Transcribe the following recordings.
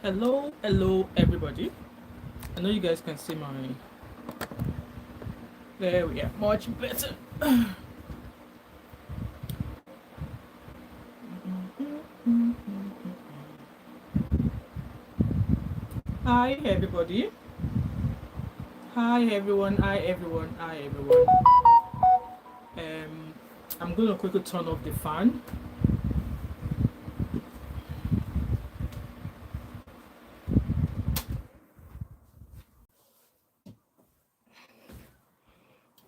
Hello, everybody. I know you guys can see my. There we are, much better. Hi, everybody. Hi, everyone. Hi, everyone. Hi, everyone. Um, I'm gonna quickly turn off the fan.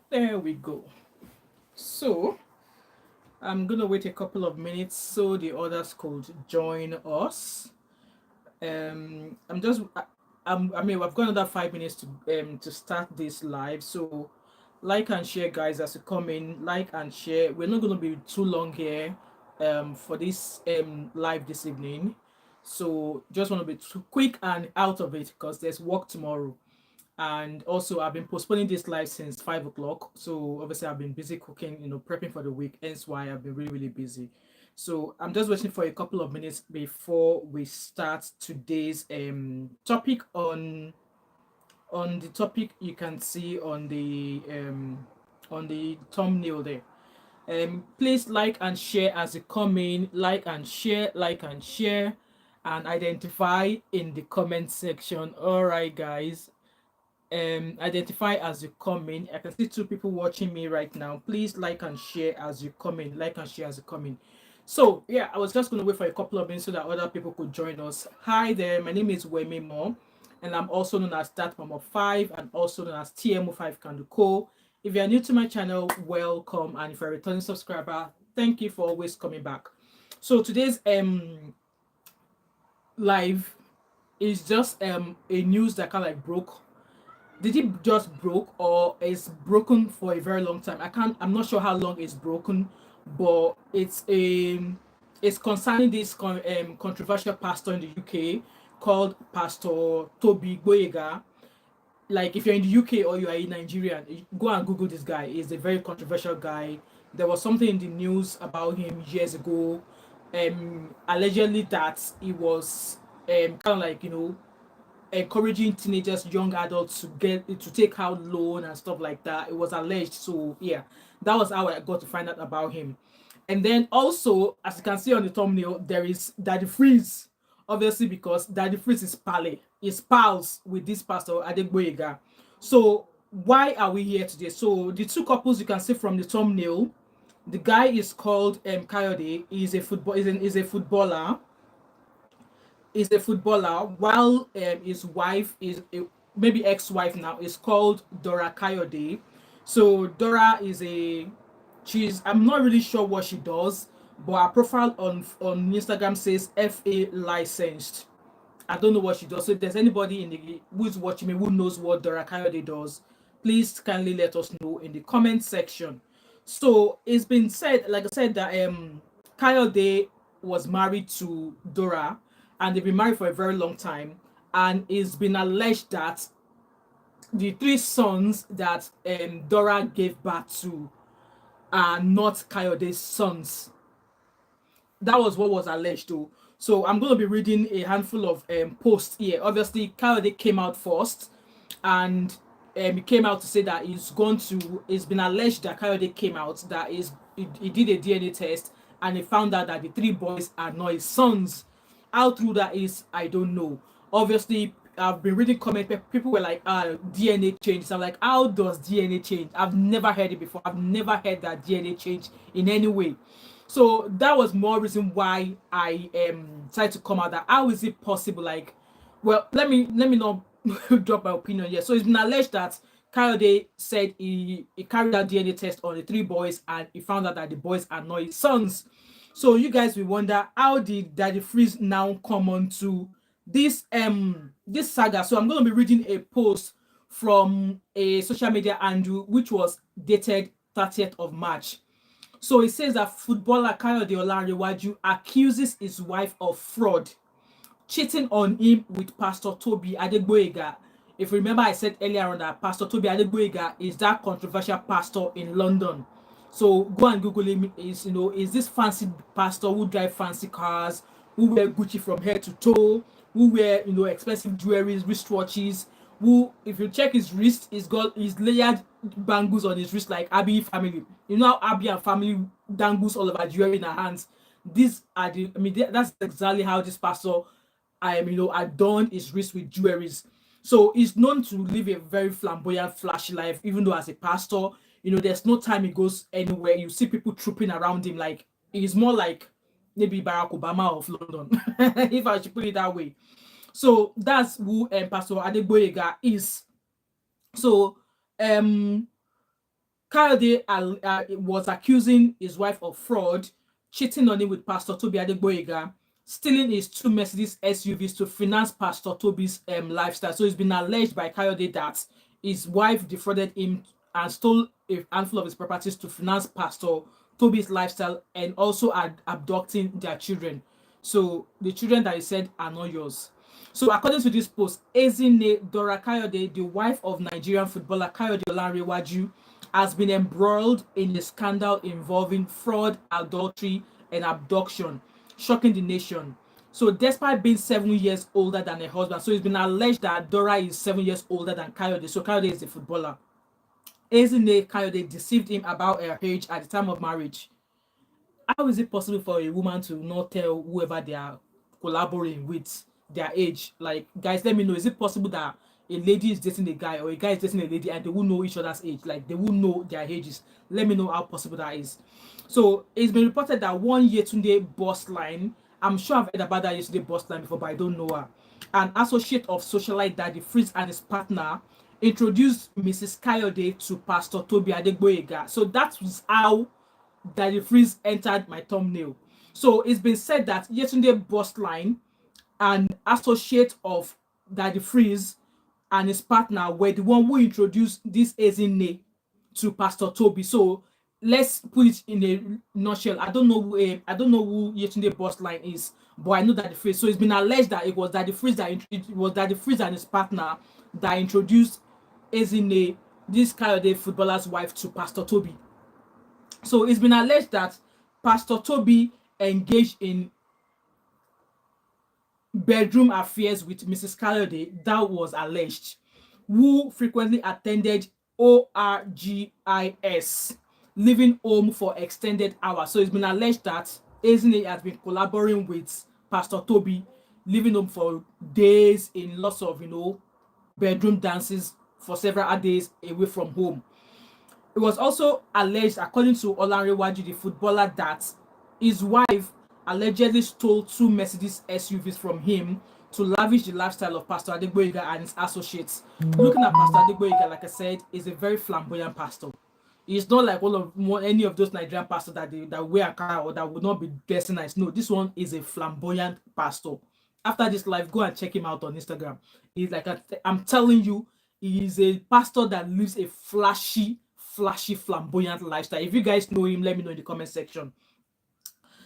There we go. So, I'm gonna wait a couple of minutes so the others could join us. I'm just I mean I've got another 5 minutes to start this live, so like and share, guys, as you come in. Like and share. We're not going to be too long here for this live this evening, so just want to be too quick and out of it because there's work tomorrow. And also I've been postponing this live since 5 o'clock, so obviously I've been busy cooking, prepping for the week, hence why I've been really busy. So I'm just waiting for a couple of minutes before we start today's topic. On the topic, you can see on the thumbnail there. Please like and share as you come in. Like and share, and identify in the comment section. All right, guys. Identify as you come in. I can see two people watching me right now. Please like and share as you come in. Like and share as you come in. So yeah, I was just gonna wait for a couple of minutes so that other people could join us. Hi there, my name is Wemi Mo, and I'm also known as That Mom of Five and also known as TMO5 Kanduko. If you are new to my channel, welcome, and if you're a returning subscriber, thank you for always coming back. So today's live is just a news that kind of like broke. Did it just broke or it's broken for a very long time? I'm not sure how long it's broken, but it's concerning this controversial pastor in the UK called Pastor Toby Boyega. Like, if you're in the UK or you are in Nigeria, go and Google this guy. He's a very controversial guy. There was something in the news about him years ago, allegedly that he was kind of like, encouraging teenagers, young adults to take out loan and stuff like that. It was alleged. So yeah, that was how I got to find out about him. And then also, as you can see on the thumbnail, there is Daddy Freeze. Obviously, because Daddy Freeze is pals with this pastor Adegboyega. So why are we here today? So the two couples you can see from the thumbnail, the guy is called Kayode. Is a footballer, while his wife is maybe ex-wife now, is called Dora Kayode. So Dora is she's, I'm not really sure what she does, but her profile on Instagram says FA licensed. I don't know what she does. So if there's anybody who's watching me who knows what Dora Kayode does, please kindly let us know in the comment section. So it's been said, like I said, that Kayode was married to Dora, and they've been married for a very long time. And it's been alleged that the three sons that Dora gave birth to are not Kayode's sons. That was what was alleged though. So I'm going to be reading a handful of posts here. Obviously, Kayode came out first, and he came out to say that it's been alleged that Kayode came out that he did a DNA test, and he found out that the three boys are not his sons. How true that is, I don't know. Obviously, I've been reading comments. People were like, DNA change. So I'm like, how does DNA change? I've never heard it before. I've never heard that DNA change in any way. So that was more reason why I tried to come out, that how is it possible? Like, well, let me not drop my opinion here. So it's been alleged that Kayode said he carried out DNA test on the three boys, and he found out that the boys are not his sons. So you guys will wonder, how did Daddy Freeze now come on to this saga? So I'm going to be reading a post from a social media handle which was dated 30th of March. So it says that footballer Kayode Olanrewaju accuses his wife of fraud, cheating on him with Pastor Toby Adegboyega. If you remember, I said earlier on that Pastor Toby Adegboyega is that controversial pastor in London. So go and Google him. Is this fancy pastor who drive fancy cars, who wear Gucci from head to toe, who wear, expensive jewelry, wristwatches. Who, if you check his wrist, he's got his layered bangles on his wrist like Abby family. You know how Abby and family dangles all of her jewelry in her hands. These are the, I mean, that's exactly how this pastor, adorned his wrist with jewelries. So he's known to live a very flamboyant, flashy life, even though as a pastor, there's no time he goes anywhere. You see people trooping around him, like he's more like maybe Barack Obama of London, if I should put it that way. So that's who Pastor Adegboyega is. So um Kayode was accusing his wife of fraud, cheating on him with Pastor Toby Adegboyega, stealing his two Mercedes SUVs to finance Pastor Toby's lifestyle. So it's been alleged by Kayode that his wife defrauded him and stole a handful of his properties to finance Pastor Toby's lifestyle, and also abducting their children. So the children that he said are not yours. So according to this post, Ezine Dora Kayode, the wife of Nigerian footballer Kayode Olanrewaju, has been embroiled in a scandal involving fraud, adultery, and abduction, shocking the nation. So despite being 7 years older than her husband, so it's been alleged that Dora is 7 years older than Kayode. So Kayode is a footballer. Ezine Kayode deceived him about her age at the time of marriage. How is it possible for a woman to not tell whoever they are collaborating with their age? Like, guys, let me know. Is it possible that a lady is dating a guy or a guy is dating a lady and they will know each other's age? Like, they will know their ages. Let me know how possible that is. So it's been reported that one Yetunde boss line, I'm sure I've heard about that Yetunde boss line before, but I don't know her. An associate of socialite Daddy Freeze and his partner introduced Mrs. Kayode to Pastor Toby Adegboyega. So that was how Daddy Freeze entered my thumbnail. So it's been said that Yetunde Bossline, an associate of Daddy Freeze and his partner, were the one who introduced this Ezine to Pastor Toby. So let's put it in a nutshell. I don't know who Yetunde Bossline is, but I know Daddy Freeze. So it's been alleged that it was Daddy Freeze and his partner that introduced Ezine, this Kayode footballer's wife, to Pastor Toby. So it's been alleged that Pastor Toby engaged in bedroom affairs with Mrs. Kayode. That was alleged, who frequently attended ORGIS, living home for extended hours. So it's been alleged that Ezine has been collaborating with Pastor Toby, living home for days in lots of, bedroom dances for several days away from home. It was also alleged, according to Olanrewaju, the footballer, that his wife allegedly stole two Mercedes SUVs from him to lavish the lifestyle of Pastor Adegboyega and his associates. Looking at Pastor Adegboyega, like I said, is a very flamboyant pastor. He's not like any of those Nigerian pastors that wear a car or that would not be dressing nice. No, this one is a flamboyant pastor. After this live, go and check him out on Instagram. He's like, I'm telling you, he is a pastor that lives a flashy, flamboyant lifestyle. If you guys know him, let me know in the comment section.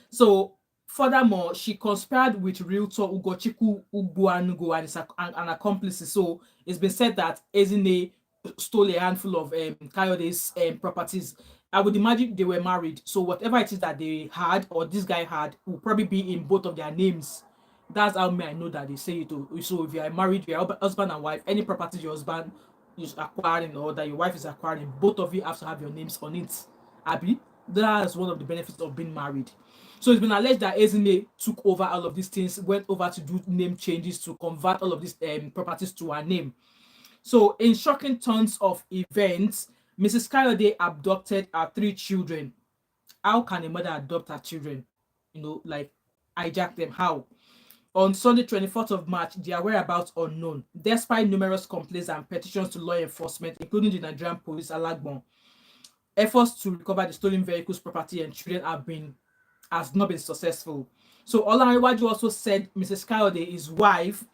So furthermore, she conspired with realtor Ugochukwu Ugbuanugo and an accomplices. So it's been said that Ezine stole a handful of Kayode's properties. I would imagine they were married, so whatever it is that they had or this guy had will probably be in both of their names. That's how I know that they say it. So if you are married, you are husband and wife, any property your husband is acquiring or that your wife is acquiring, both of you have to have your names on it. Abby, that's one of the benefits of being married. So it's been alleged that Ezine took over all of these things, went over to do name changes to convert all of these properties to her name. So in shocking turns of events, Mrs. Kayode abducted her 3 children. How can a mother adopt her children? Like hijack them? How? On Sunday, 24th of March, their whereabouts unknown, despite numerous complaints and petitions to law enforcement, including the Nigerian police Alagbon. Efforts to recover the stolen vehicles, property, and children has not been successful. So Olanrewaju also said Mrs. Kayode, his wife,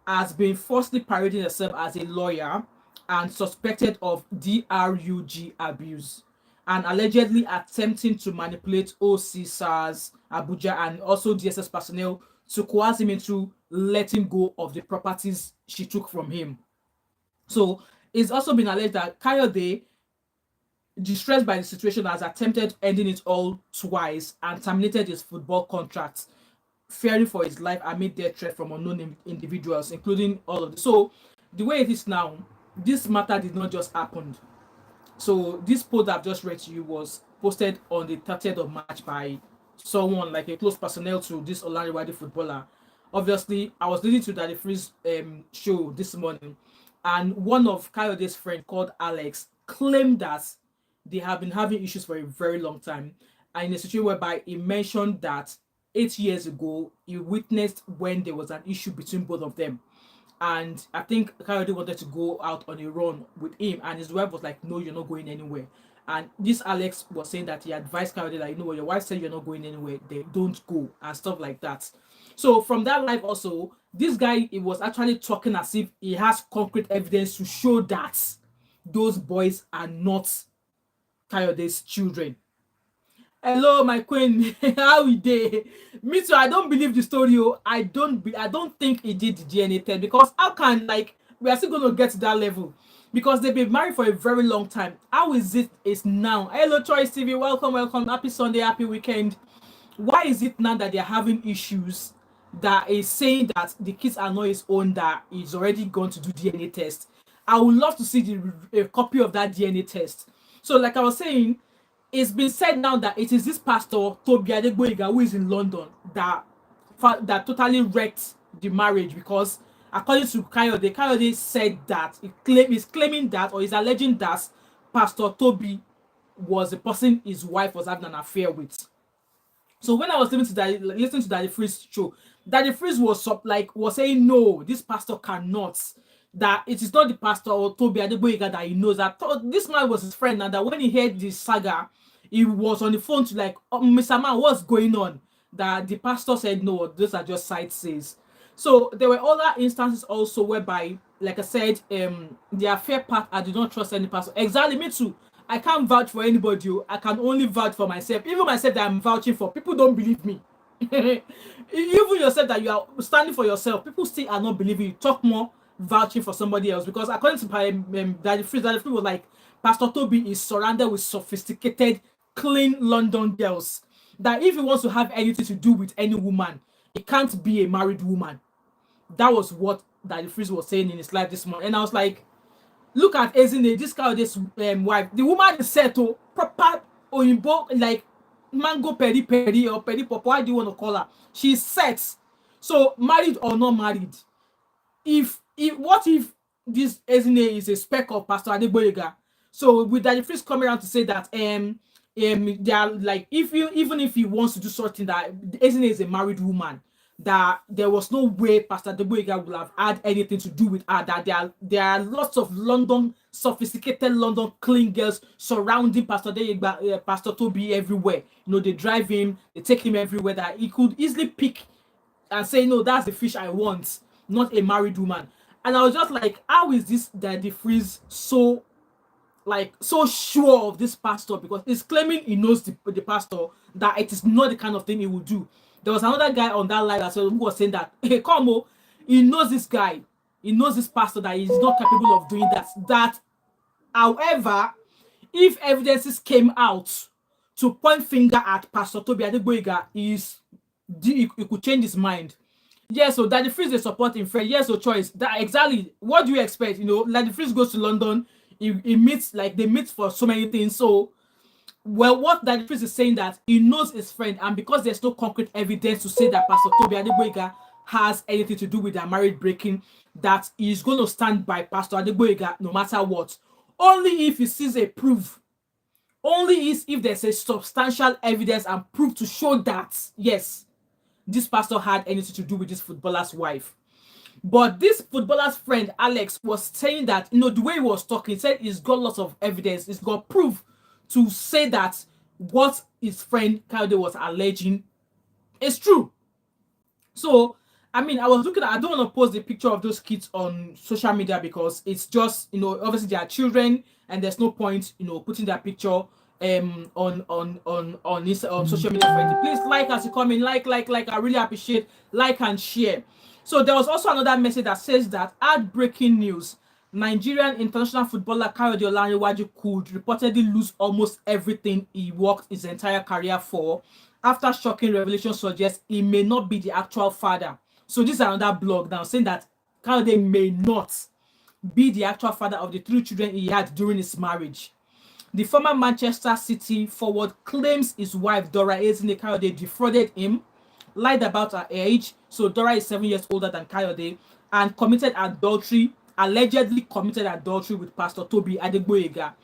has been falsely parading herself as a lawyer and suspected of DRUG abuse and allegedly attempting to manipulate OC SARS Abuja and also DSS personnel to coerce him into letting go of the properties she took from him. So it's also been alleged that Kayode, distressed by the situation, has attempted ending it all twice and terminated his football contract. fearing for his life amid death threat from unknown individuals, including all of this. So the way it is now, this matter did not just happen. So this post I've just read to you was posted on the 30th of March by someone like a close personnel to this Olanrewaju footballer. Obviously, I was listening to Daddy Freeze show this morning, and one of Kayode's friend called Alex claimed that they have been having issues for a very long time, and in a situation whereby he mentioned that 8 years ago he witnessed when there was an issue between both of them, and I think Kayode wanted to go out on a run with him, and his wife was like, "No, you're not going anywhere." And this Alex was saying that he advised Kayode, like, "You know what, your wife said you're not going anywhere, they don't go," and stuff like that. So from that life also, this guy, he was actually talking as if he has concrete evidence to show that those boys are not Kayode's children. Hello, my queen. How we dey? Me too. I don't believe the story. Oh. I don't think he did the DNA test, because how can, like, we are still going to get to that level, because they've been married for a very long time. How is it is now? Hello, Choice TV. Welcome, welcome. Happy Sunday, happy weekend. Why is it now that they're having issues, that is saying that the kids are not his own, that he's already gone to do DNA test? I would love to see a copy of that DNA test. So, like I was saying, it's been said now that it is this pastor Tobi Adegboyega, who is in London, that totally wrecked the marriage, because according to Kayode said that he's claiming that, or is alleging that Pastor Tobi was the person his wife was having an affair with. So when I was listening to Daddy Freeze show, Daddy Freeze was saying, no, this pastor cannot. That it is not the pastor or Tobi Adegboyega that he knows. That this man was his friend, and that when he heard this saga, he was on the phone to like, oh, Mr. Man, what's going on? That the pastor said, no, those are just sightseers. So there were other instances also whereby, like I said, the affair part, I do not trust any pastor. Exactly, me too. I can't vouch for anybody. I can only vouch for myself. Even myself that I'm vouching for, people don't believe me. Even yourself that you are standing for yourself, people still are not believing you. Talk more vouching for somebody else, because according to Daddy Freeze was like, Pastor Tobi is surrounded with sophisticated, clean London girls, that if he wants to have anything to do with any woman, it can't be a married woman. That was what Daddy Freeze was saying in his life this morning. And I was like, look at Ezine, this guy, this wife. The woman is set to proper Oyinbo, like mango peri peri or peri pop. Why do you want to call her? She's set. So married or not married, what if this Ezine is a speck of Pastor Adegboyega? So with Daddy Freeze coming around to say that they are like, even if he wants to do something, that Ezine is a married woman, that there was no way Pastor Adegboyega would have had anything to do with her, that there are lots of sophisticated London clean girls surrounding Pastor Adegboyega, Pastor Tobi everywhere. You know, they drive him, they take him everywhere, that he could easily pick and say, no, that's the fish I want, not a married woman. And I was just like, how is this Daddy Freeze so sure of this pastor? Because he's claiming he knows the pastor, that it is not the kind of thing he would do. There was another guy on that live who was saying that, hey, come on, he knows this guy, he knows this pastor, that he's not capable of doing that. However, if evidences came out to point finger at Pastor Tobi Adegboyega, he could change his mind. Yes, so Daddy Freeze is supporting friend. Yes, so Choice. That exactly. What do you expect? You know, Daddy Freeze goes to London. He meets, like, they meet for so many things. So, well, what Daddy Freeze is saying, that he knows his friend, and because there's no concrete evidence to say that Pastor Tobi Adegboyega has anything to do with their marriage breaking, that he's going to stand by Pastor Adegboyega no matter what. Only if he sees a proof. Only if there's a substantial evidence and proof to show that, yes, this pastor had anything to do with this footballer's wife. But this footballer's friend, Alex, was saying that, you know, the way he was talking, he said he's got lots of evidence, he's got proof to say that what his friend Kayode was alleging is true. So, I mean, I was looking at, I don't want to post the picture of those kids on social media, because it's just, you know, obviously they are children, and there's no point, you know, putting that picture on social media for anything. Please like as you come in, like. I really appreciate like and share. So there was also another message that says that heartbreaking news: Nigerian international footballer Kayode Olanrewaju could reportedly lose almost everything he worked his entire career for after shocking revelation suggests he may not be the actual father. So this is another blog now saying that Kayode may not be the actual father of the 3 children he had during his marriage. The former Manchester City forward claims his wife Dora Kayode defrauded him, lied about her age, so Dora is 7 years older than Kayode, and allegedly committed adultery with Pastor Toby Adegboyega.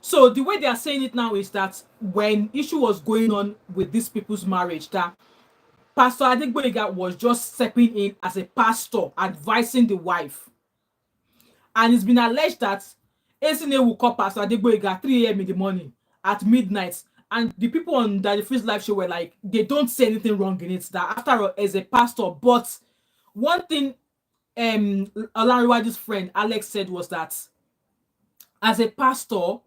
So the way they are saying it now is that when issue was going on with these people's marriage, that Pastor Adegboyega was just stepping in as a pastor, advising the wife. And it's been alleged that Ezine will call Pastor Adegboyega at 3 a.m. in the morning, at midnight. And the people on the Freeze Live show were like, they don't see anything wrong in it. That after all, as a pastor. But one thing Olanrewaju's friend Alex said was that as a pastor,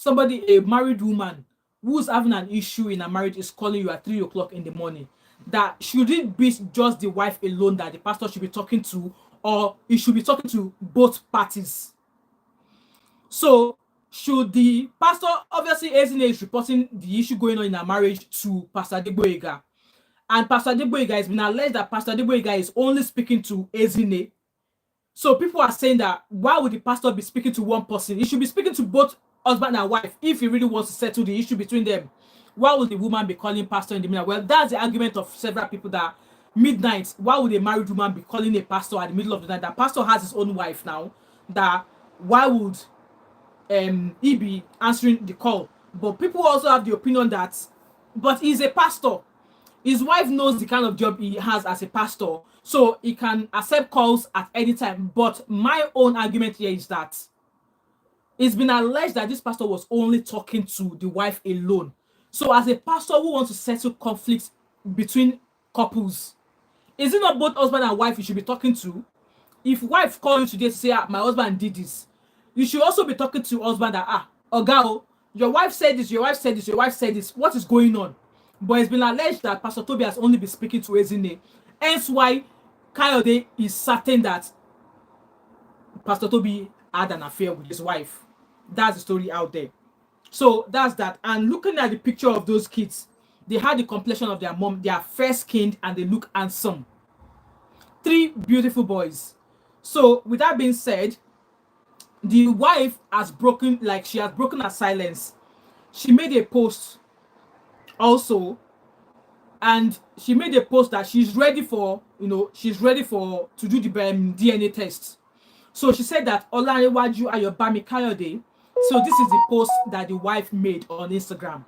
a married woman who's having an issue in a marriage is calling you at 3 o'clock in the morning. That should it be just the wife alone that the pastor should be talking to, or he should be talking to both parties? So should the pastor, obviously Ezine is reporting the issue going on in her marriage to Pastor Adegboyega, and Pastor Adegboyega has been alleged that Pastor Adegboyega is only speaking to Ezine. So people are saying that why would the pastor be speaking to one person? He should be speaking to both husband and wife if he really wants to settle the issue between them. Why would the woman be calling pastor in the middle? Well, that's the argument of several people, that midnight, why would a married woman be calling a pastor at the middle of the night? That pastor has his own wife now. That why would he be answering the call? But people also have the opinion that, but he's a pastor. His wife knows the kind of job he has as a pastor, so he can accept calls at any time. But my own argument here is that it's been alleged that this pastor was only talking to the wife alone. So as a pastor who wants to settle conflicts between couples, is it not both husband and wife you should be talking to? If wife calls you today to say, my husband did this, you should also be talking to husband that, Ogao, your wife said this, your wife said this, your wife said this. What is going on? But it's been alleged that Pastor Toby has only been speaking to Ezine. Hence why Kayode is certain that Pastor Toby had an affair with his wife. That's the story out there. So that's that. And looking at the picture of those kids, they had the complexion of their mom. They are fair-skinned and they look handsome. 3 beautiful boys. So with that being said, the wife has broken her silence. She made a post also, and she made a post that she's ready to do the DNA test. So she said that Olanrewaju Ayobami Kayode. So this is the post that the wife made on Instagram.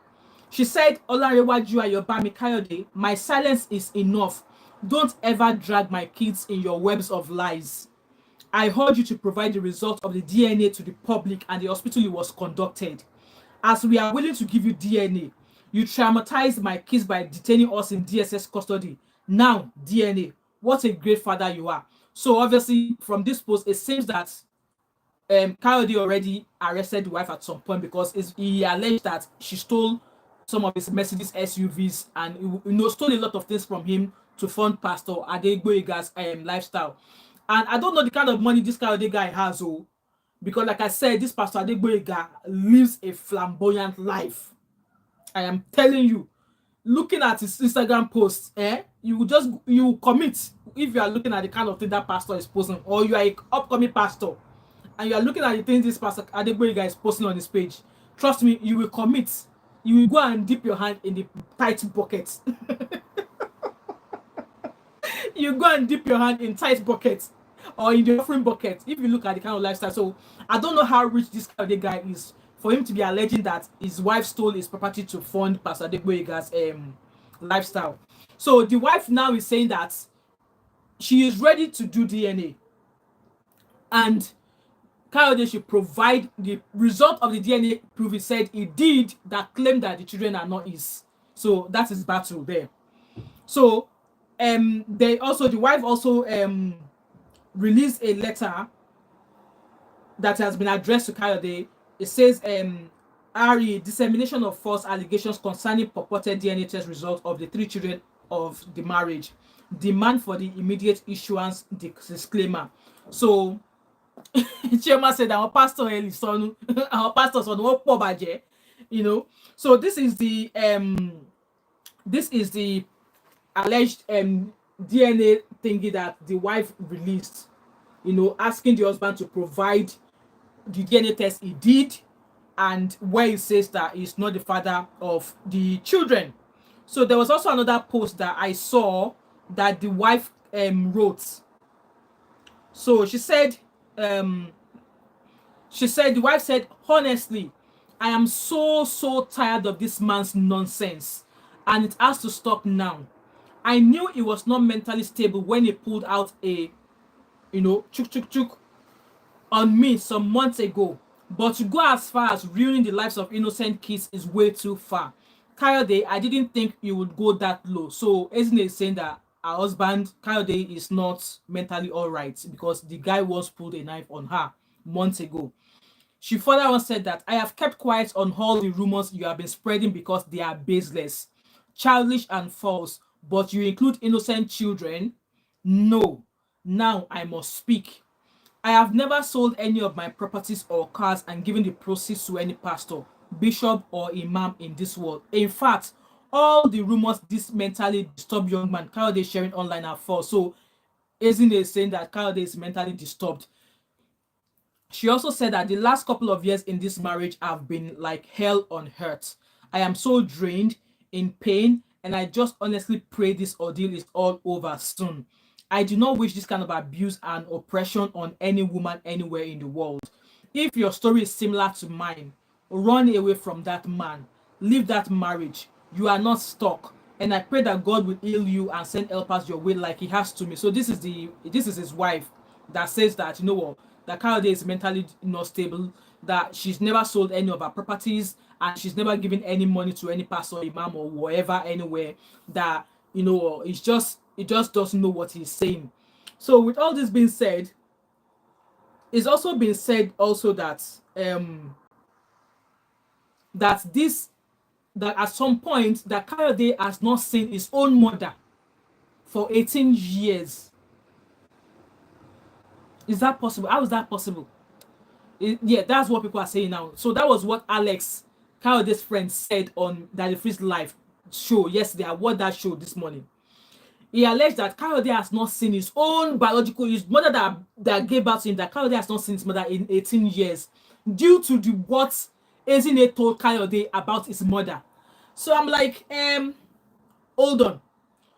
She said, Olanrewaju Ayobami Kayode, my silence is enough. Don't ever drag my kids in your webs of lies. I urge you to provide the result of the DNA to the public and the hospital it was conducted. As we are willing to give you DNA, you traumatized my kids by detaining us in DSS custody. Now, DNA, what a great father you are. So obviously, from this post, it seems that Kayode already arrested the wife at some point because he alleged that she stole some of his Mercedes SUVs and stole a lot of things from him to fund Pastor Adegboyega's lifestyle. And I don't know the kind of money this Kayode guy has, because like I said, this Pastor Adegboyega lives a flamboyant life. I am telling you, looking at his Instagram posts, you commit if you are looking at the kind of thing that pastor is posting, or you are an upcoming pastor and you are looking at the things this Pastor Adegboyega is posting on his page. Trust me, you will commit. You will go and dip your hand in the tight bucket. You go and dip your hand in tight buckets or in the offering bucket if you look at the kind of lifestyle. So I don't know how rich this Kayode guy is for him to be alleging that his wife stole his property to fund Pastor Adegboyega's lifestyle. So the wife now is saying that she is ready to do DNA, and Kayode should provide the result of the DNA proof. He said he did that claim that the children are not his. So that's his battle there. So the wife also released a letter that has been addressed to Kayode. It says RE dissemination of false allegations concerning purported DNA test results of the 3 children of the marriage. Demand for the immediate issuance disclaimer. So Chioma said our pastor son, our pastor son, so this is the This is the alleged DNA thingy that the wife released, asking the husband to provide the DNA test he did, and where he says that he's not the father of the children. So there was also another post that I saw that the wife wrote. So um, the wife said, honestly, I am so tired of this man's nonsense, and it has to stop now. I knew he was not mentally stable when he pulled out a, chuk chuk chuk on me some months ago. But to go as far as ruining the lives of innocent kids is way too far. Kayode, I didn't think you would go that low. So isn't it saying that her husband, Kayode, is not mentally alright because the guy once pulled a knife on her months ago. She further on said that I have kept quiet on all the rumors you have been spreading because they are baseless, childish, and false. But you include innocent children? No. Now I must speak. I have never sold any of my properties or cars and given the proceeds to any pastor, bishop, or imam in this world. In fact, all the rumors this mentally disturbed young man Kayode is sharing online are false. So, isn't it saying that Kayode is mentally disturbed? She also said that the last couple of years in this marriage have been like hell on earth. I am so drained, in pain, and I just honestly pray this ordeal is all over soon. I do not wish this kind of abuse and oppression on any woman anywhere in the world. If your story is similar to mine, run away from that man. Leave that marriage. You are not stuck. And I pray that God will heal you and send helpers your way like he has to me. So this is his wife that says that, what, that Kayode is mentally not stable, that she's never sold any of her properties, and she's never given any money to any pastor, imam, or whatever anywhere, that it just doesn't know what he's saying. So with all this being said, it's also been said also that that this that at some point that Kayode has not seen his own mother for 18 years. Is that possible? How is that possible? Yeah, that's what people are saying now. So that was what Alex, Kayode's friend, said on Daddy Free's live show yesterday. I watched that show this morning. He alleged that Kayode has not seen his own his mother that gave birth to him, that Kayode has not seen his mother in 18 years due to what Ezine told Kayode about his mother. So I'm like, hold on.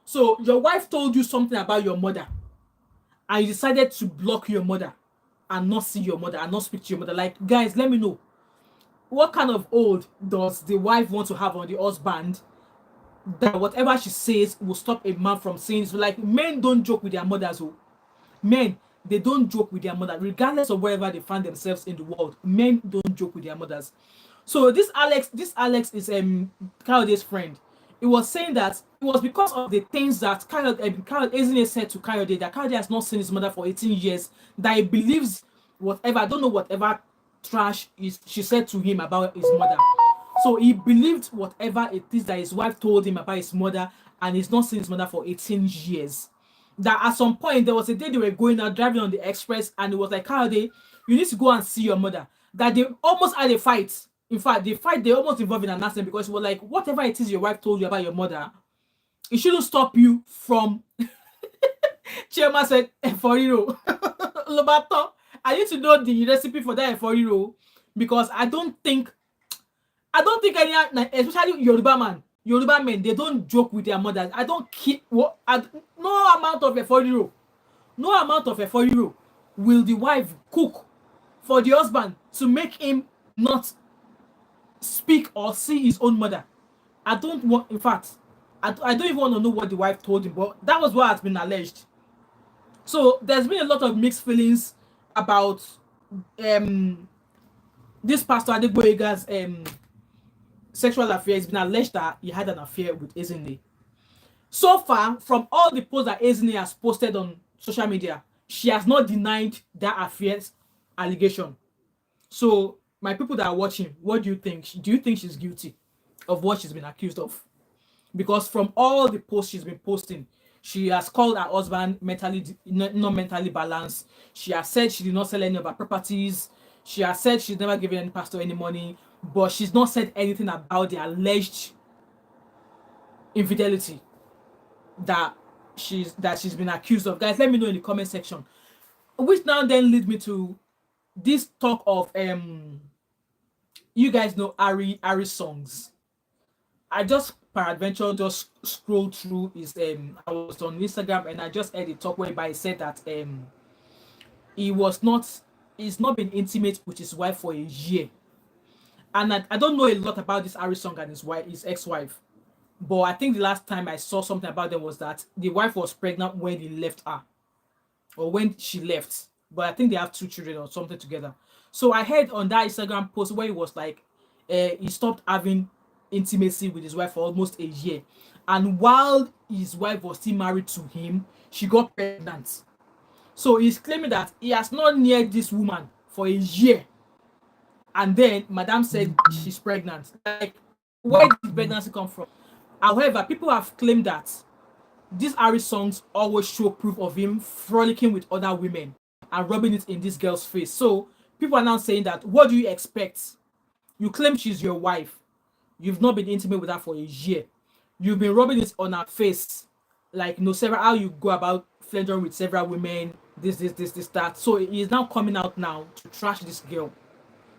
So your wife told you something about your mother, and you decided to block your mother and not see your mother and not speak to your mother. Like, guys, let me know, what kind of hold does the wife want to have on the husband that whatever she says will stop a man from saying so? Like, men don't joke with their mothers. Oh, men, they don't joke with their mother, regardless of wherever they find themselves in the world. Men don't joke with their mothers. So this Alex is Kayode's friend. He was saying that it was because of the things that Kayode Ezine said to Kayode, that Kayode has not seen his mother for 18 years, that he believes whatever, I don't know, whatever trash she said to him about his mother. So he believed whatever it is that his wife told him about his mother, and he's not seen his mother for 18 years. That at some point, there was a day they were going out driving on the express, and it was like, Kayode, you need to go and see your mother. That they almost had a fight. In fact, they almost involved in an accident, because it was like, whatever it is your wife told you about your mother, it shouldn't stop you from. Chioma said, Eforiro. Lobato, I need to know the recipe for that Eforiro, because I don't think any, especially Yoruba men, they don't joke with their mothers. I don't keep no amount of Eforiro will the wife cook for the husband to make him not speak or see his own mother. I don't want, in fact, I don't even want to know what the wife told him, but that was what has been alleged. So there's been a lot of mixed feelings about this Pastor Adegboyega's sexual affair. It's been alleged that he had an affair with Ezine. So far, from all the posts that Ezine has posted on social media, she has not denied that affair's allegation. So, my people that are watching, what do you think? Do you think she's guilty of what she's been accused of? Because from all the posts she's been posting, she has called her husband not mentally balanced. She has said she did not sell any of her properties. She has said she's never given any pastor any money, but she's not said anything about the alleged infidelity that she's been accused of. Guys, let me know in the comment section. Which now then leads me to this talk of you guys know Ari songs. I just peradventure just scrolled through his I was on Instagram and I just heard a talk whereby he said that he was not he's not been intimate with his wife for a year. And I don't know a lot about this Ari song and his ex-wife. But I think the last time I saw something about them was that the wife was pregnant when he left her, or when she left. But I think they have 2 children or something together. So I heard on that Instagram post where he was like, he stopped having intimacy with his wife for almost a year. And while his wife was still married to him, she got pregnant. So he's claiming that he has not near this woman for a year. And then Madame said she's pregnant. Like, where did the pregnancy come from? However, people have claimed that these Ari songs always show proof of him frolicking with other women and rubbing it in this girl's face. So people are now saying that, what do you expect? You claim she's your wife. You've not been intimate with her for a year. You've been rubbing it on her face. Like, several, how you go about flirting with several women, this, that. So he is now coming out now to trash this girl,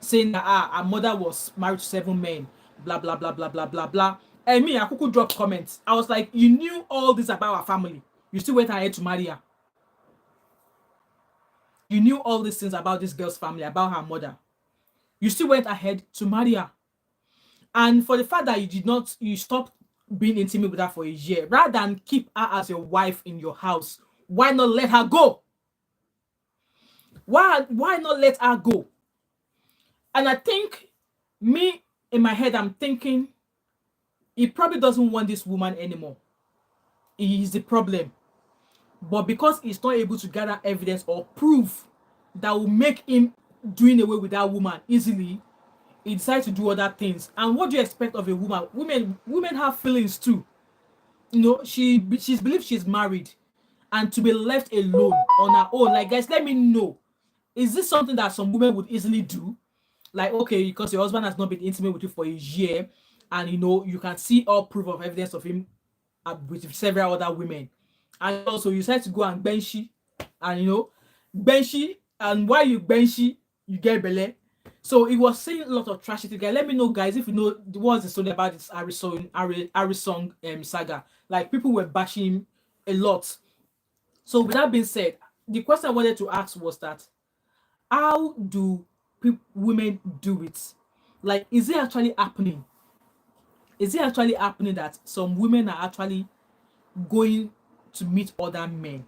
saying that her mother was married to 7 men, blah, blah, blah, blah, blah, blah, blah. And me, I could drop comments. I was like, you knew all this about her family. You still went ahead to marry her. You knew all these things about this girl's family, about her mother. You still went ahead to marry her. And for the fact that you stopped being intimate with her for a year, rather than keep her as your wife in your house, why not let her go? Why not let her go? And I think, me, in my head, I'm thinking, he probably doesn't want this woman anymore. He is the problem. But because he's not able to gather evidence or proof that will make him doing away with that woman easily, he decides to do other things. And what do you expect of a woman? Women have feelings too. She's believed she's married, and to be left alone on her own. Like, guys, let me know. Is this something that some women would easily do? Like, okay, because your husband has not been intimate with you for a year, and you can see all proof of evidence of him with several other women, and also you decide to go and benchy, and benchy, and while you benchy, you get belle. So he was saying a lot of trashy things. Let me know, guys, if you know what's the story about this Ari song saga. Like, people were bashing him a lot. So with that being said, the question I wanted to ask was that, how do women do it? Like, is it actually happening? Is it actually happening that some women are actually going to meet other men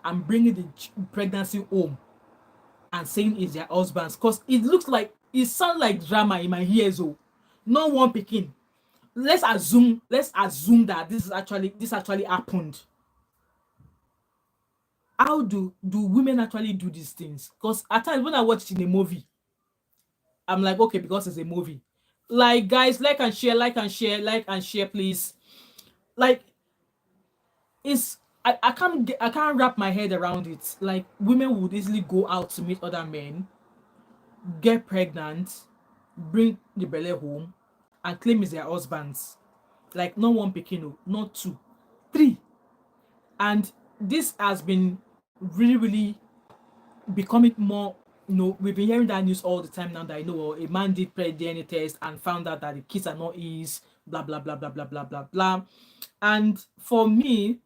and bringing the pregnancy home and saying it's their husbands? Because it sounds like drama in my ears. Oh, no one picking. Let's assume that this actually happened. How do women actually do these things? Because at times when I watch it in a movie, I'm like, okay, because it's a movie. Like, guys, like and share, please. Like, I can't wrap my head around it. Like, women would easily go out to meet other men, get pregnant, bring the belly home, and claim it's their husbands. Like, not one picking, not 2, 3. And this has been really, really becoming more. We've been hearing that news all the time now, that a man did DNA test and found out that the kids are not his, blah, blah, blah, blah, blah, blah, blah, blah. And for me,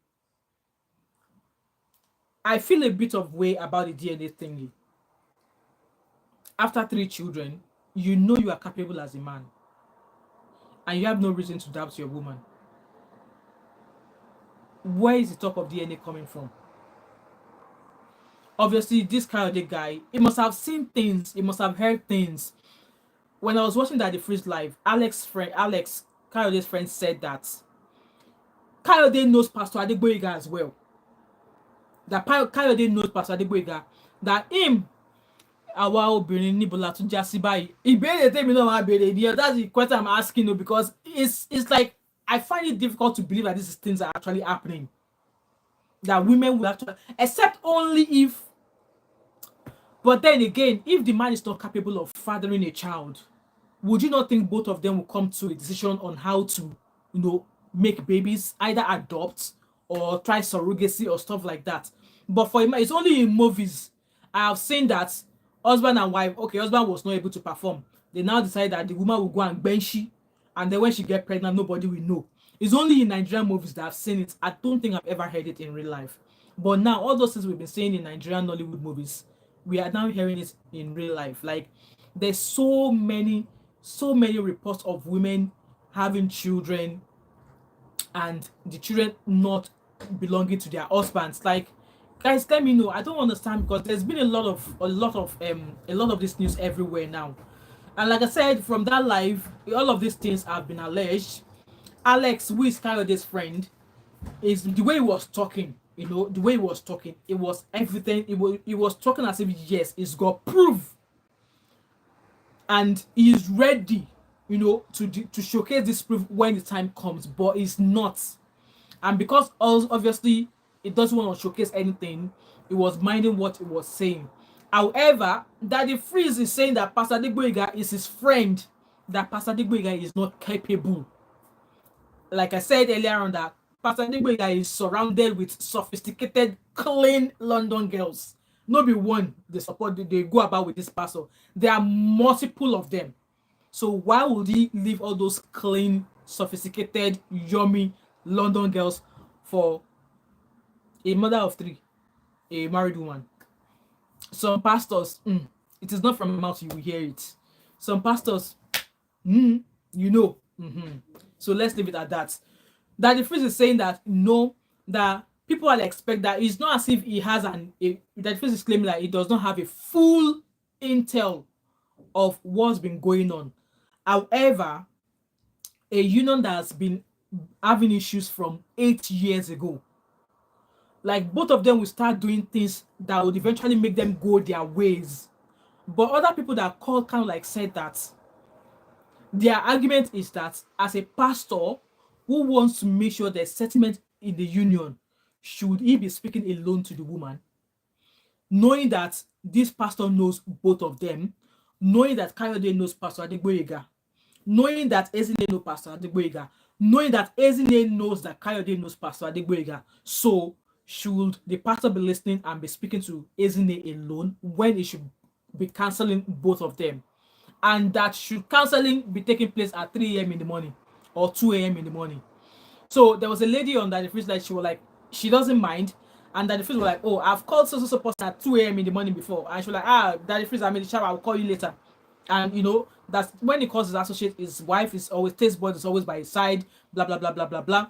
I feel a bit of way about the DNA thingy. After 3 children, you are capable as a man, and you have no reason to doubt your woman. Where is the talk of DNA coming from? Obviously, this Kayode guy, he must have seen things, he must have heard things. When I was watching that the Freeze Live, Alex, Kayode's friend, said that Kayode knows Pastor Adegboyega as well. That Kayode knows Pastor Adegboyega. That him, àwa obìnrin níbo la tún já sí báyìí. Ìbéèrè tèmi náà máa béèrè ni. That's the question I'm asking, because it's like, I find it difficult to believe that these things are actually happening. That women will actually, except only if. But then again, if the man is not capable of fathering a child, would you not think both of them will come to a decision on how to, make babies, either adopt or try surrogacy or stuff like that. But for him, it's only in movies I have seen that husband and wife, okay, husband was not able to perform. They now decide that the woman will go and bench, and then when she get pregnant, nobody will know. It's only in Nigerian movies that I've seen it. I don't think I've ever heard it in real life. But now, all those things we've been seeing in Nigerian Nollywood movies, we are now hearing it in real life. Like, there's so many reports of women having children and the children not belonging to their husbands. Like, guys, let me know. I don't understand, because there's been a lot of this news everywhere now. And like I said, from that live, all of these things have been alleged. Alex, who is Kayode's friend, is the way he was talking. The way he was talking, it was everything. He was talking as if, yes, he's got proof and he's ready, to showcase this proof when the time comes, but he's not. And because obviously it doesn't want to showcase anything, he was minding what he was saying. However, Daddy Freeze is saying that Pastor Adegboyega is his friend, that Pastor Adegboyega is not capable. Like I said earlier on, that Pastor Adegboyega is surrounded with sophisticated, clean London girls. Not be one they go about with this pastor. There are multiple of them. So why would he leave all those clean, sophisticated, yummy London girls for a mother of three, a married woman? Some pastors, it is not from my mouth, you will hear it. Some pastors, So let's leave it at that. That the Freeze is saying that no, that people will expect that it's not as if he has that Freeze is claiming that he does not have a full intel of what's been going on. However, a union that has been having issues from 8 years ago, like, both of them will start doing things that would eventually make them go their ways. But other people that called kind of like said that their argument is that as a pastor who wants to make sure there's settlement in the union, should he be speaking alone to the woman, knowing that this pastor knows both of them, knowing that Kayode knows Pastor Adegboyega, knowing that Ezine knows Pastor Adegboyega, knowing that Ezine knows that Kayode knows Pastor Adegboyega. So should the pastor be listening and be speaking to Ezine alone when he should be canceling both of them? And that should counseling be taking place at 3 a.m. in the morning or 2 a.m. in the morning. So there was a lady on that the Freeze, like, she was like, she doesn't mind. And that the Freeze was like, oh, I've called so person at 2 a.m. in the morning before. And she was like, Daddy Freeze, I'm in the shower, I'll call you later. And that's when he calls his associate, his wife is always, taste bud is always by his side, blah blah blah blah blah blah.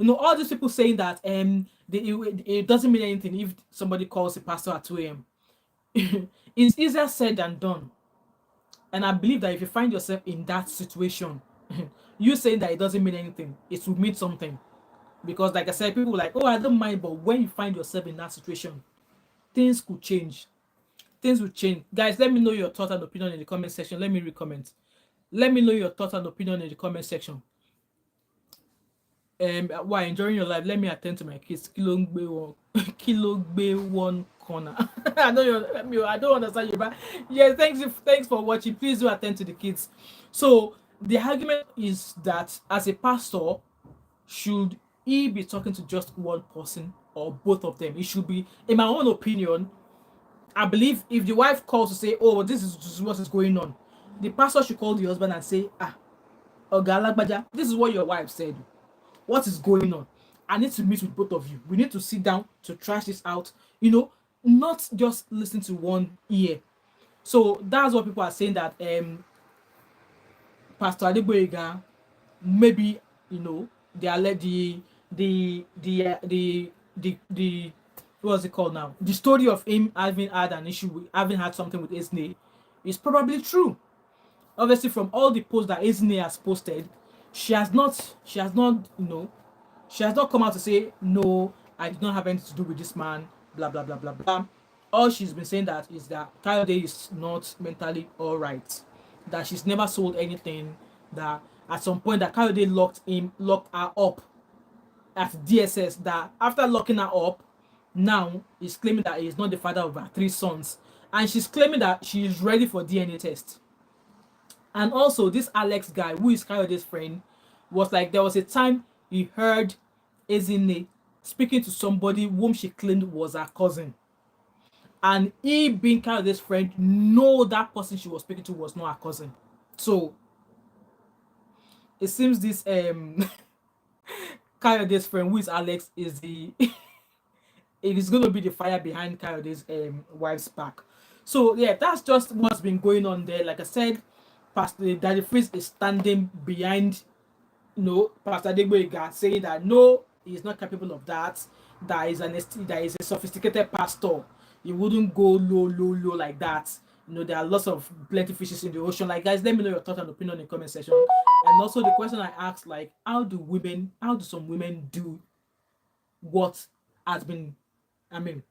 All these people saying that it doesn't mean anything if somebody calls a pastor at 2 a.m. It's easier said than done. And I believe that if you find yourself in that situation, you saying that it doesn't mean anything, it will mean something. Because like I said, people are like, oh, I don't mind, but when you find yourself in that situation, things could change. Things will change. Guys, let me know your thoughts and opinion in the comment section. Let me recommend. Let me know your thoughts and opinion in the comment section. While enjoying your life, let me attend to my kids. Kilo gbe one corner. I don't understand you, but yeah, thanks for watching. Please do attend to the kids. So the argument is that as a pastor, should he be talking to just one person or both of them? It should be, in my own opinion, I believe if the wife calls to say, oh, this is what is going on, the pastor should call the husband and say, Oga, this is what your wife said. What is going on? I need to meet with both of you. We need to sit down to trash this out. Not just listen to one ear. So that's what people are saying, that Pastor Adegboyega, maybe they are the what's it called now? The story of him having had an issue with having had something with Ezine is probably true. Obviously, from all the posts that Ezine has posted, she has not come out to say, no, I did not have anything to do with this man, blah blah blah blah blah. All she's been saying that is that Kayode is not mentally all right, that she's never sold anything, that at some point that Kayode locked her up at DSS, that after locking her up, now he's claiming that he is not the father of her 3 sons, and she's claiming that she is ready for DNA test. And also this Alex guy, who is Kayode's friend, was like, there was a time he heard Ezine speaking to somebody whom she claimed was her cousin. And he, being Kayode's friend, know that person she was speaking to was not her cousin. So it seems this Kayode's friend, who is Alex, is the it is going to be the fire behind Kayode's wife's back. So yeah, that's just what's been going on there. Like I said, Pastor Daddy Freeze is standing behind, Pastor Adegboyega, saying that no, he's not capable of that. That is a sophisticated pastor. He wouldn't go low like that. There are lots of plenty fishes in the ocean. Like, guys, let me know your thoughts and opinion in the comment section. And also the question I asked, like, how do some women do what has been, I mean,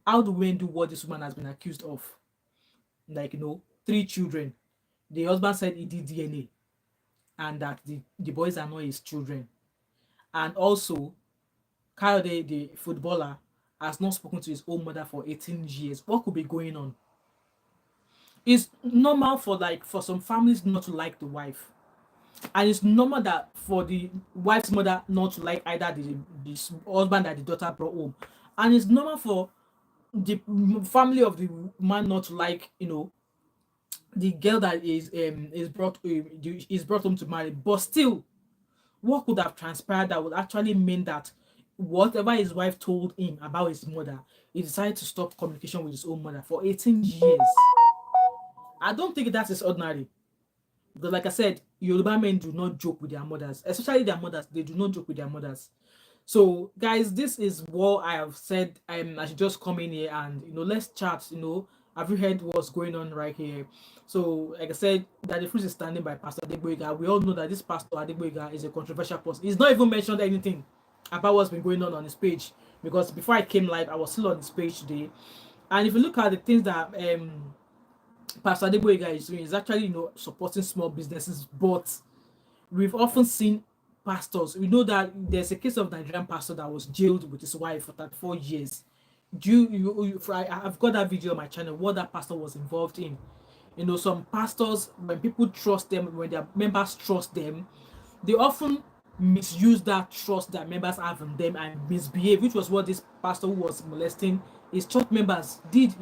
how do women do what this woman has been accused of? Like, 3 children. The husband said he did DNA and that the boys are not his children. And also, Kayode, the footballer, has not spoken to his own mother for 18 years. What could be going on? It's normal for some families not to like the wife. And it's normal that for the wife's mother not to like either the husband that the daughter brought home. And it's normal for the family of the man not to like, the girl that is brought home to marry. But still, what could have transpired that would actually mean that whatever his wife told him about his mother, he decided to stop communication with his own mother for 18 years? I don't think that is ordinary. Because like I said, Yoruba men do not joke with their mothers, especially their mothers. They do not joke with their mothers. So, guys, this is what I have said. I should just come in here and let's chat. Have you heard what's going on right here? So, like I said, that the fruit is standing by Pastor Adegboyega. We all know that this Pastor Adegboyega is a controversial person. He's not even mentioned anything about what's been going on his page, because before I came live, I was still on his page today. And if you look at the things that Pastor Adegboyega is doing, is actually supporting small businesses, but we've often seen pastors. We know that there's a case of Nigerian pastor that was jailed with his wife for 34 years. I've got that video on my channel what that pastor was involved in. Some pastors, when people trust them, when their members trust them, they often misuse that trust that members have in them and misbehave, which was what this pastor who was molesting his church members did.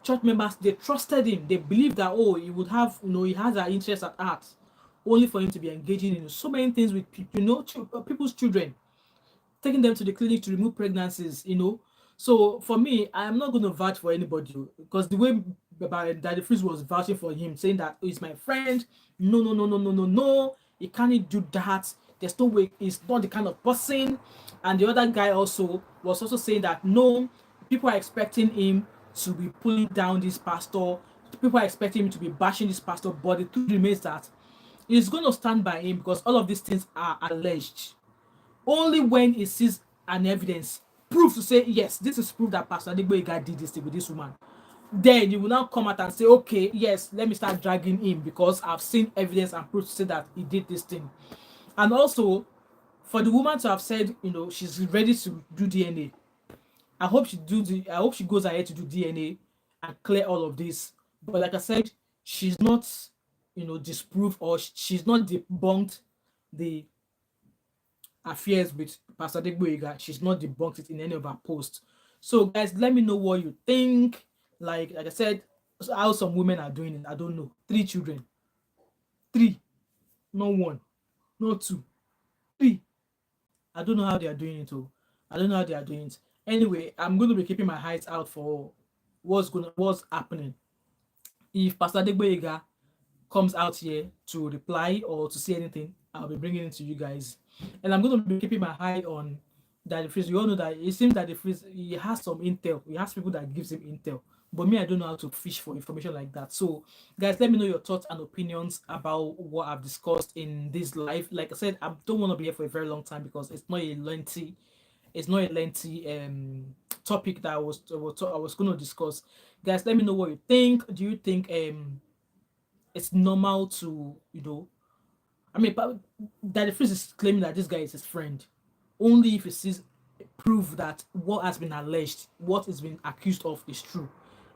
Church members, they trusted him. They believed that, he would have, he has our interest at heart, only for him to be engaging in so many things with people's children, taking them to the clinic to remove pregnancies. So for me, I am not going to vouch for anybody, because the way Daddy Freeze was vouching for him, saying that he's my friend, no, he can't do that. There's no way, he's not the kind of person. And the other guy also was also saying that no, people are expecting him to be pulling down this pastor. People are expecting him to be bashing this pastor, but the truth remains that he's going to stand by him, because all of these things are alleged. Only when he sees an evidence, proof to say, yes, this is proof that Pastor Adegboyega did this thing with this woman, then you will now come out and say, okay, yes, let me start dragging him, because I've seen evidence and proof to say that he did this thing. And also, for the woman to have said, she's ready to do DNA, I hope she goes ahead to do DNA and clear all of this. But like I said, she's not, disproved, or she's not debunked the affairs with Pastor Adegboyega. She's not debunked it in any of her posts. So guys, let me know what you think. Like I said, how some women are doing it, I don't know. 3 children. 3. Not 1. Not 2. 3. I don't know how they are doing it. I don't know how they are doing it. Anyway, I'm going to be keeping my eyes out for what's happening. If Pastor Adegboyega comes out here to reply or to say anything, I'll be bringing it to you guys. And I'm going to be keeping my eye on Daddy Freeze. You all know that it seems that Daddy Freeze, he has some intel. He has people that gives him intel. But me, I don't know how to fish for information like that. So, guys, let me know your thoughts and opinions about what I've discussed in this live. Like I said, I don't want to be here for a very long time, because it's not a lengthy topic that I was going to discuss. Guys, let me know what you think. Do you think it's normal to Daddy Freeze is claiming that this guy is his friend only if he sees proof that what has been alleged, what is being accused of, is true.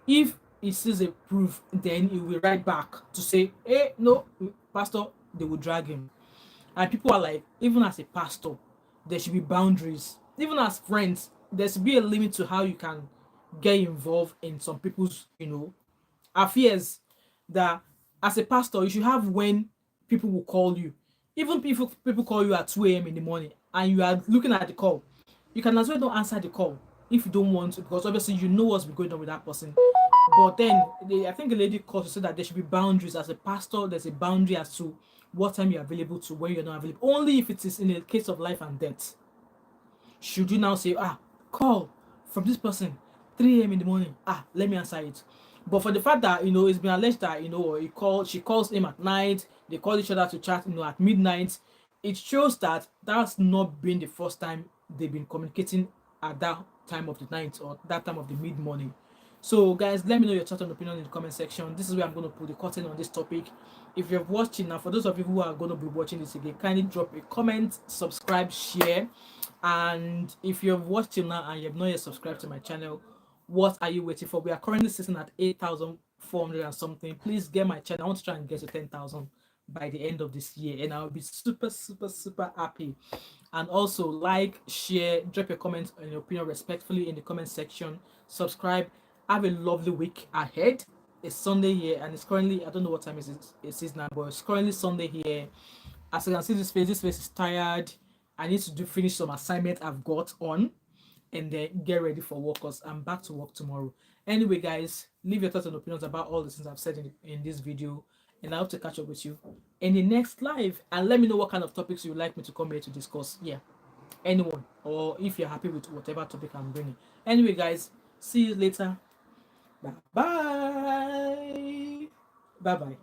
If he sees a proof, then he will write back to say, hey, no, pastor, they will drag him. And people are like, even as a pastor, there should be boundaries. Even as friends, there should be a limit to how you can get involved in some people's, affairs. That as a pastor, you should have when people will call you. Even people call you at 2 a.m. in the morning and you are looking at the call, you can as well not answer the call if you don't want to, because obviously you know what's been going on with that person. But then I think a lady called to say that there should be boundaries. As a pastor, there's a boundary as to what time you're available to, when you're not available. Only if it is in a case of life and death should you now say, call from this person 3 a.m. in the morning. Let me answer it. But for the fact that it's been alleged that she calls him at night, they call each other to chat at midnight, it shows that that's not been the first time they've been communicating at that time of the night or that time of the mid morning. So guys, let me know your thoughts and opinion in the comment section. This is where I'm going to put the curtain on this topic. If you're watching now, for those of you who are going to be watching this again, kindly drop a comment, subscribe, share. And if you've watched till now and you have not yet subscribed to my channel, what are you waiting for? We are currently sitting at 8,400 and something. Please get my channel. I want to try and get to 10,000 by the end of this year, and I'll be super, super, super happy. And also like, share, drop your comments and your opinion respectfully in the comment section. Subscribe. Have a lovely week ahead. It's Sunday here, and it's currently, I don't know what time it is now, but it's currently Sunday here. As you can see, this face is tired. I need to finish some assignment I've got on, and then get ready for work because I'm back to work tomorrow. Anyway, guys, leave your thoughts and opinions about all the things I've said in this video, and I hope to catch up with you in the next live. And let me know what kind of topics you would like me to come here to discuss. Yeah, anyone, or if you're happy with whatever topic I'm bringing. Anyway, guys, see you later. Bye bye. Bye bye.